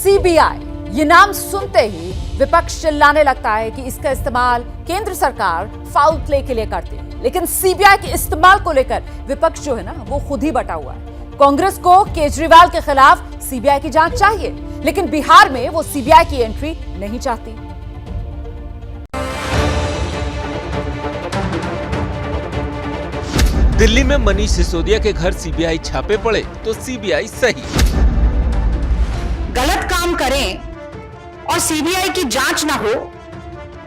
CBI, ये नाम सुनते ही विपक्ष चिल्लाने लगता है कि इसका इस्तेमाल केंद्र सरकार फाउल प्ले के लिए करती है। लेकिन सीबीआई के इस्तेमाल को लेकर विपक्ष जो है ना, वो खुद ही बटा हुआ है। कांग्रेस को केजरीवाल के खिलाफ सीबीआई की जांच चाहिए, लेकिन बिहार में वो सीबीआई की एंट्री नहीं चाहती। दिल्ली में मनीष सिसोदिया के घर सीबीआई छापे पड़े तो सीबीआई सही। गलत काम करें और सीबीआई की जांच ना हो,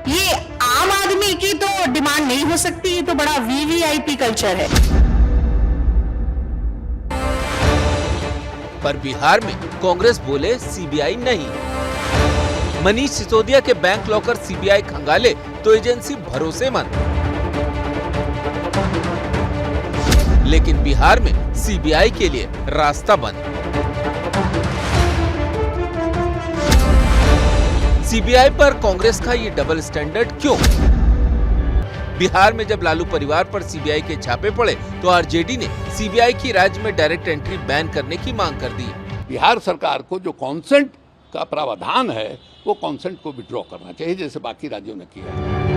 ये आम आदमी की तो डिमांड नहीं हो सकती। ये तो बड़ा वीवीआईपी कल्चर है। पर बिहार में कांग्रेस बोले सीबीआई नहीं। मनीष सिसोदिया के बैंक लॉकर सीबीआई खंगाले तो एजेंसी भरोसेमंद, लेकिन बिहार में सीबीआई के लिए रास्ता बंद। सीबीआई पर कांग्रेस का ये डबल स्टैंडर्ड क्यों? बिहार में जब लालू परिवार पर सीबीआई के छापे पड़े तो आरजेडी ने सीबीआई की राज्य में डायरेक्ट एंट्री बैन करने की मांग कर दी। बिहार सरकार को जो कॉन्सेंट का प्रावधान है वो कॉन्सेंट को विड्रॉ करना चाहिए, जैसे बाकी राज्यों ने किया।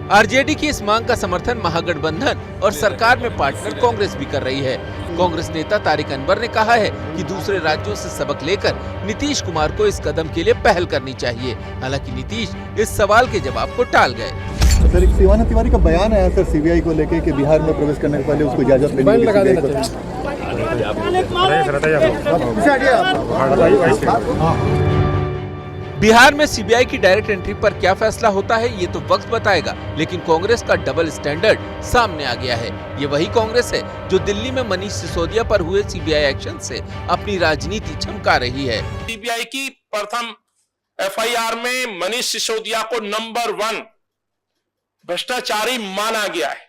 आरजेडी की इस मांग का समर्थन महागठबंधन और सरकार में पार्टनर कांग्रेस भी कर रही है। कांग्रेस नेता तारिक अनवर ने कहा है कि दूसरे राज्यों से सबक लेकर नीतीश कुमार को इस कदम के लिए पहल करनी चाहिए। हालांकि नीतीश इस सवाल के जवाब को टाल गए। तो सर, एक शिवानंद तिवारी का बयान आया सर सीबीआई को लेकर कि बिहार में प्रवेश करने के पहले उसको इजाजत लेनी है। बिहार में सीबीआई की डायरेक्ट एंट्री पर क्या फैसला होता है ये तो वक्त बताएगा, लेकिन कांग्रेस का डबल स्टैंडर्ड सामने आ गया है। ये वही कांग्रेस है जो दिल्ली में मनीष सिसोदिया पर हुए सीबीआई एक्शन से अपनी राजनीति चमका रही है। सीबीआई की प्रथम एफआईआर में मनीष सिसोदिया को नंबर 1 भ्रष्टाचारी माना गया है,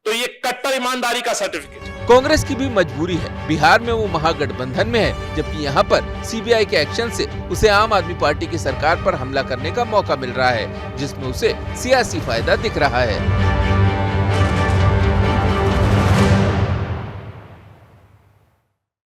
तो ये कट्टर ईमानदारी का सर्टिफिकेट है। कांग्रेस की भी मजबूरी है। बिहार में वो महागठबंधन में है, जबकि यहाँ पर सीबीआई के एक्शन से उसे आम आदमी पार्टी की सरकार पर हमला करने का मौका मिल रहा है, जिसमें उसे सियासी फायदा दिख रहा है।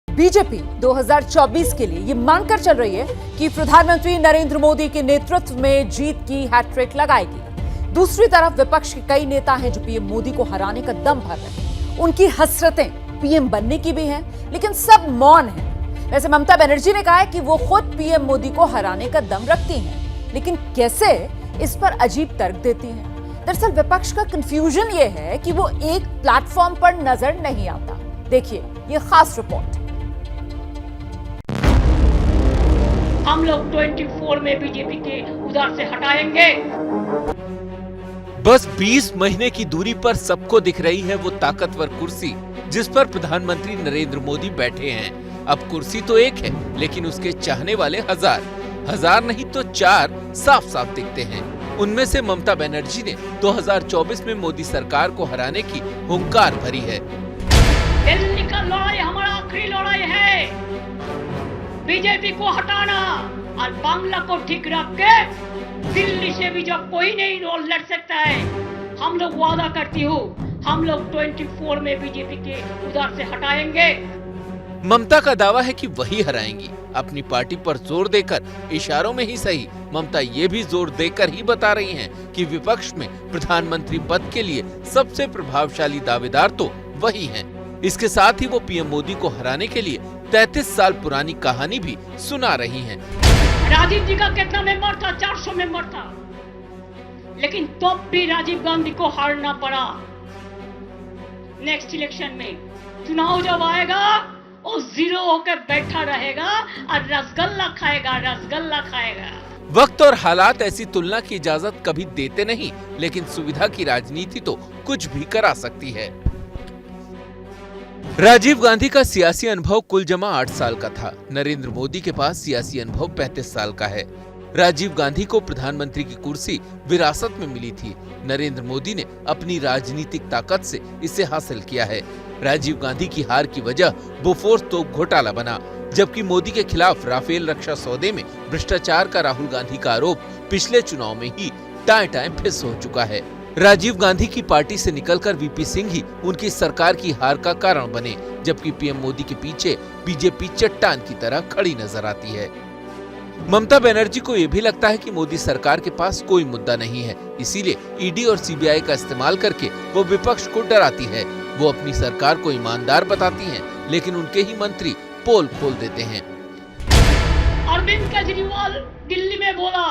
बीजेपी 2024 के लिए ये मानकर चल रही है कि प्रधानमंत्री नरेंद्र मोदी के नेतृत्व में जीत की हैट्रिक लगाएगी। दूसरी तरफ विपक्ष के कई नेता हैं जो पीएम मोदी को हराने का दम भर रहे हैं। उनकी हसरतें पीएम बनने की भी हैं, लेकिन सब मौन हैं। वैसे ममता बनर्जी ने कहा है कि वो खुद पीएम मोदी को हराने का दम रखती हैं, लेकिन कैसे, इस पर अजीब तर्क देती हैं। दरअसल विपक्ष का कंफ्यूजन ये है कि वो एक प्लेटफॉर्म पर नजर नहीं आता। देखिए ये खास रिपोर्ट। हम लोग 24 में बीजेपी के उधर से हटाएंगे। बस 20 महीने की दूरी पर सबको दिख रही है वो ताकतवर कुर्सी जिस पर प्रधानमंत्री नरेंद्र मोदी बैठे हैं। अब कुर्सी तो एक है, लेकिन उसके चाहने वाले हजार नहीं तो 4 साफ साफ दिखते हैं। उनमें से ममता बनर्जी ने 2024 में मोदी सरकार को हराने की हुंकार भरी है। दिल्ली का लड़ाई हमारा आखिरी लड़ाई है, बीजेपी को हटाना और बांग्ला को ठीक रख के दिल्ली से भी जब कोई नहीं रोल लड़ सकता है। हम लोग वादा करती हूँ, हम लोग 24 में बीजेपी के उधर से हटाएंगे। ममता का दावा है कि वही हराएंगी। अपनी पार्टी पर जोर देकर, इशारों में ही सही, ममता ये भी जोर देकर ही बता रही हैं कि विपक्ष में प्रधानमंत्री पद के लिए सबसे प्रभावशाली दावेदार तो वही हैं। इसके साथ ही वो पीएम मोदी को हराने के लिए 33 साल पुरानी कहानी भी सुना रही हैं। राजीव जी का कितना मेंबर था? 400 मेंबर था, लेकिन तब भी राजीव गांधी को हारना पड़ा। नेक्स्ट इलेक्शन में चुनाव जब आएगा वो 0 होकर बैठा रहेगा और रसगुल्ला खाएगा। वक्त और हालात ऐसी तुलना की इजाजत कभी देते नहीं, लेकिन सुविधा की राजनीति तो कुछ भी करा सकती है। राजीव गांधी का सियासी अनुभव कुल जमा 8 साल का था। नरेंद्र मोदी के पास सियासी अनुभव 35 साल का है। राजीव गांधी को प्रधानमंत्री की कुर्सी विरासत में मिली थी। नरेंद्र मोदी ने अपनी राजनीतिक ताकत से इसे हासिल किया है। राजीव गांधी की हार की वजह बोफोर्स तोप घोटाला बना, जबकि मोदी के खिलाफ राफेल रक्षा सौदे में भ्रष्टाचार का राहुल गांधी का आरोप पिछले चुनाव में ही टाएं फिस हो चुका है। राजीव गांधी की पार्टी से निकलकर वीपी सिंह ही उनकी सरकार की हार का कारण बने, जबकि पीएम मोदी के पीछे बीजेपी चट्टान की तरह खड़ी नजर आती है। ममता बनर्जी को यह भी लगता है कि मोदी सरकार के पास कोई मुद्दा नहीं है, इसीलिए ईडी और सीबीआई का इस्तेमाल करके वो विपक्ष को डराती है। वो अपनी सरकार को ईमानदार बताती हैं, लेकिन उनके ही मंत्री पोल खोल देते हैं। अरविंद केजरीवाल दिल्ली में बोला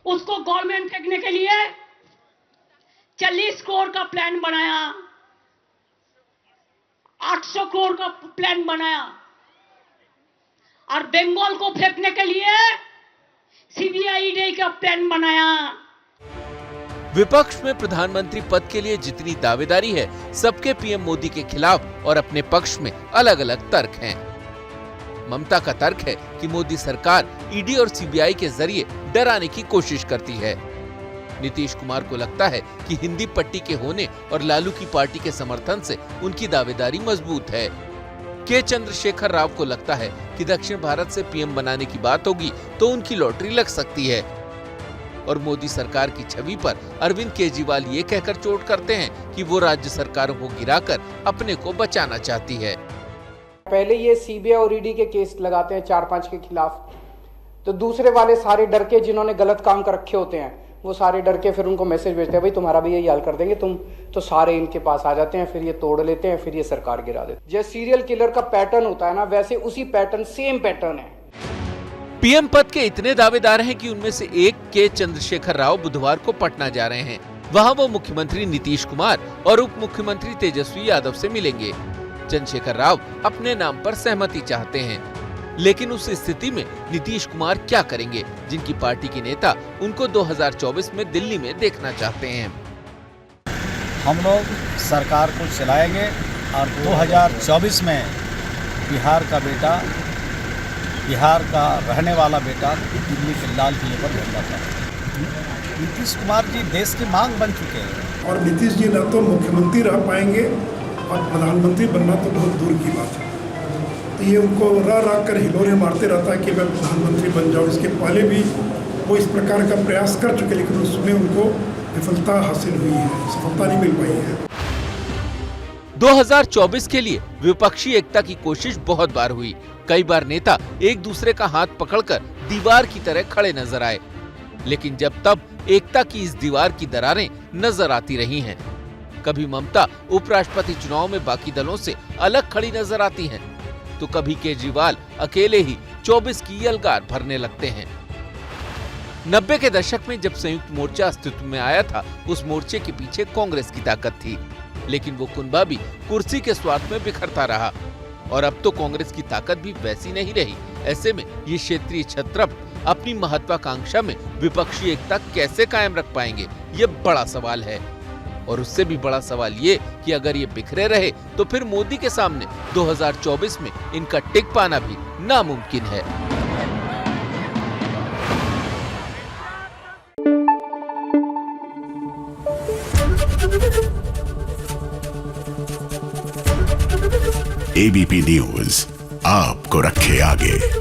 उसको गवर्नमेंट फेंकने के लिए 40 करोड़ का प्लान बनाया, 800 करोड़ का प्लान बनाया, और बंगाल को फेंकने के लिए सीबीआई ईडी का प्लान बनाया। विपक्ष में प्रधानमंत्री पद के लिए जितनी दावेदारी है, सबके पीएम मोदी के खिलाफ और अपने पक्ष में अलग अलग तर्क हैं। ममता का तर्क है कि मोदी सरकार ईडी और सीबीआई के जरिए डराने की कोशिश करती है। नीतीश कुमार को लगता है कि हिंदी पट्टी के होने और लालू की पार्टी के समर्थन से उनकी दावेदारी मजबूत है। के चंद्रशेखर राव को लगता है कि दक्षिण भारत से पीएम बनाने की बात होगी तो उनकी लॉटरी लग सकती है। और मोदी सरकार की छवि पर अरविंद केजरीवाल ये कहकर चोट करते हैं कि वो राज्य सरकारों को गिराकर अपने को बचाना चाहती है। पहले ये सीबीआई और ईडी के केस लगाते हैं 4-5 के खिलाफ, तो दूसरे वाले सारे डर के, जिन्होंने गलत काम कर रखे होते हैं, वो सारे डर के फिर उनको मैसेज भेजते हैं, भाई तुम्हारा भी यही हाल कर देंगे तुम, तो सारे इनके पास आ जाते हैं, फिर ये तोड़ लेते हैं, फिर ये सरकार गिरा देते हैं। जैसे सीरियल किलर का पैटर्न होता है ना, वैसे उसी पैटर्न, सेम पैटर्न है। पीएम पद के इतने दावेदार हैं कि उनमें से एक के चंद्रशेखर राव बुधवार को पटना जा रहे हैं। वहां वो मुख्यमंत्री नीतीश कुमार और उप मुख्यमंत्री तेजस्वी यादव से मिलेंगे। चंद्रशेखर राव अपने नाम पर सहमति चाहते हैं, लेकिन उस स्थिति में नीतीश कुमार क्या करेंगे, जिनकी पार्टी के नेता उनको 2024 में दिल्ली में देखना चाहते हैं। हम लोग सरकार को चलाएंगे और 2024 में बिहार का रहने वाला बेटा दिल्ली के लाल किले पर झंडा फहराएगा। नीतीश कुमार जी देश की मांग बन चुके हैं और नीतीश जी न तो मुख्यमंत्री रह पाएंगे और प्रधानमंत्री बनना तो बहुत दूर की बात है। तो ये उनको रह कर हिलोरे मारते रहता है कि मैं प्रधानमंत्री बन जाऊँ। इसके पहले भी वो इस प्रकार का प्रयास कर चुके, लेकिन उसमें उनको विफलता हासिल हुई है, सफलता नहीं मिल पाई है। 2024 के लिए विपक्षी एकता की कोशिश बहुत बार हुई। कई बार नेता एक दूसरे का हाथ पकड़कर दीवार की तरह खड़े नजर आए, लेकिन जब तब एकता की इस दीवार की दरारें नजर आती रही हैं। कभी ममता उपराष्ट्रपति चुनाव में बाकी दलों से अलग खड़ी नजर आती हैं, तो कभी केजरीवाल अकेले ही 24 की यलगार भरने लगते हैं। 90 के दशक में जब संयुक्त मोर्चा अस्तित्व में आया था, उस मोर्चे के पीछे कांग्रेस की ताकत थी, लेकिन वो कुनबा भी कुर्सी के स्वार्थ में बिखरता रहा। और अब तो कांग्रेस की ताकत भी वैसी नहीं रही। ऐसे में ये क्षेत्रीय छत्रप अपनी महत्वाकांक्षा में विपक्षी एकता कैसे कायम रख पाएंगे, ये बड़ा सवाल है। और उससे भी बड़ा सवाल ये कि अगर ये बिखरे रहे तो फिर मोदी के सामने 2024 में इनका टिक पाना भी नामुमकिन है। एबीपी न्यूज आपको रखे आगे।